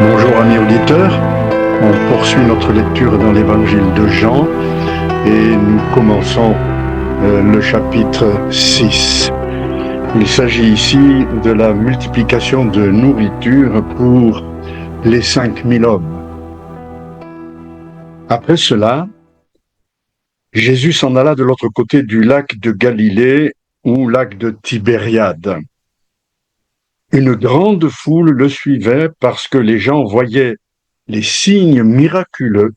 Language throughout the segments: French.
Bonjour amis auditeurs, on poursuit notre lecture dans l'évangile de Jean et nous commençons le chapitre 6. Il s'agit ici de la multiplication de nourriture pour les 5000 hommes. Après cela, Jésus s'en alla de l'autre côté du lac de Galilée ou lac de Tibériade. Une grande foule le suivait parce que les gens voyaient les signes miraculeux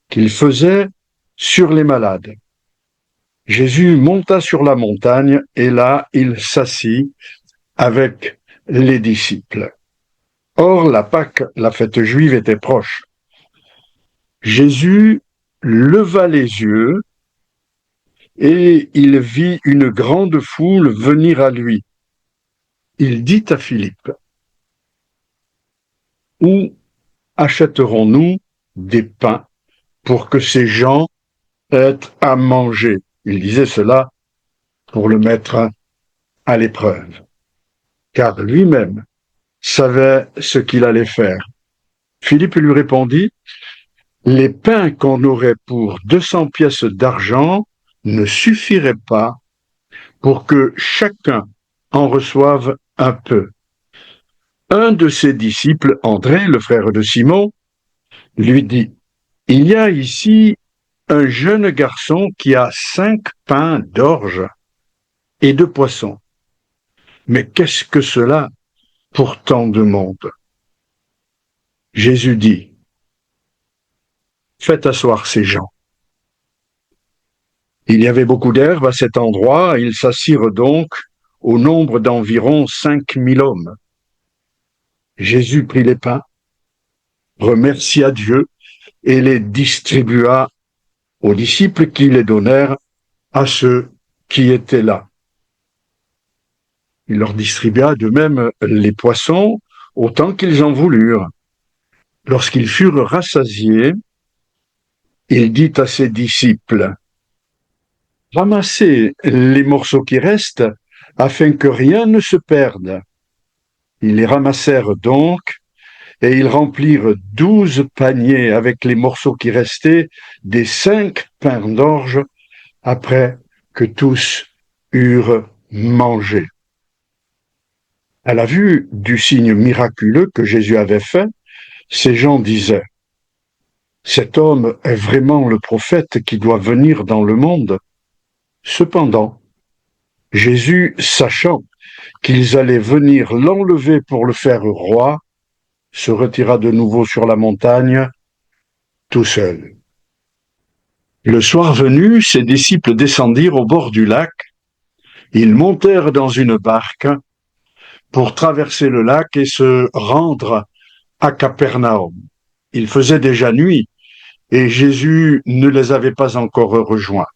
qu'il faisait sur les malades. Jésus monta sur la montagne et là, il s'assit avec les disciples. Or, la Pâque, la fête juive, était proche. Jésus leva les yeux et il vit une grande foule venir à lui. Il dit à Philippe, « Où achèterons-nous des pains pour que ces gens aient à manger ?» Il disait cela pour le mettre à l'épreuve, car lui-même savait ce qu'il allait faire. Philippe lui répondit, « Les pains qu'on aurait pour 200 pièces d'argent ne suffiraient pas pour que chacun en reçoive un peu. » Un de ses disciples, André, le frère de Simon, lui dit, « Il y a ici un jeune garçon qui a 5 pains d'orge et 2 poissons. Mais qu'est-ce que cela pour tant de monde ?» Jésus dit, « Faites asseoir ces gens. » Il y avait beaucoup d'herbe à cet endroit, ils s'assirent donc au nombre d'environ 5000 hommes. Jésus prit les pains, remercia Dieu et les distribua aux disciples qui les donnèrent à ceux qui étaient là. Il leur distribua de même les poissons autant qu'ils en voulurent. Lorsqu'ils furent rassasiés, il dit à ses disciples, « Ramassez les morceaux qui restent afin que rien ne se perde. » Ils les ramassèrent donc et ils remplirent 12 paniers avec les morceaux qui restaient des 5 pains d'orge après que tous eurent mangé. À la vue du signe miraculeux que Jésus avait fait, ces gens disaient, « Cet homme est vraiment le prophète qui doit venir dans le monde. » Cependant, Jésus, sachant qu'ils allaient venir l'enlever pour le faire roi, se retira de nouveau sur la montagne, tout seul. Le soir venu, ses disciples descendirent au bord du lac. Ils montèrent dans une barque pour traverser le lac et se rendre à Capernaum. Il faisait déjà nuit et Jésus ne les avait pas encore rejoints.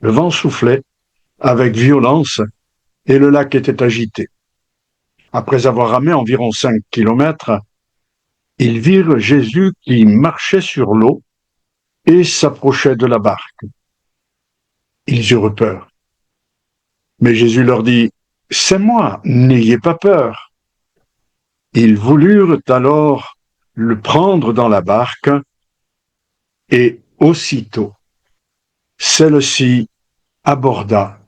Le vent soufflait avec violence et le lac était agité. Après avoir ramé environ 5 kilomètres, ils virent Jésus qui marchait sur l'eau et s'approchait de la barque. Ils eurent peur. Mais Jésus leur dit, « C'est moi, n'ayez pas peur. » Ils voulurent alors le prendre dans la barque et aussitôt, celle-ci aborda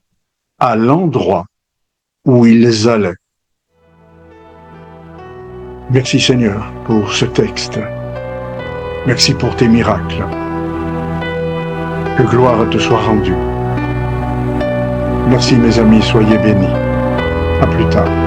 à l'endroit où ils allaient. Merci Seigneur pour ce texte. Merci pour tes miracles. Que gloire te soit rendue. Merci mes amis, soyez bénis. À plus tard.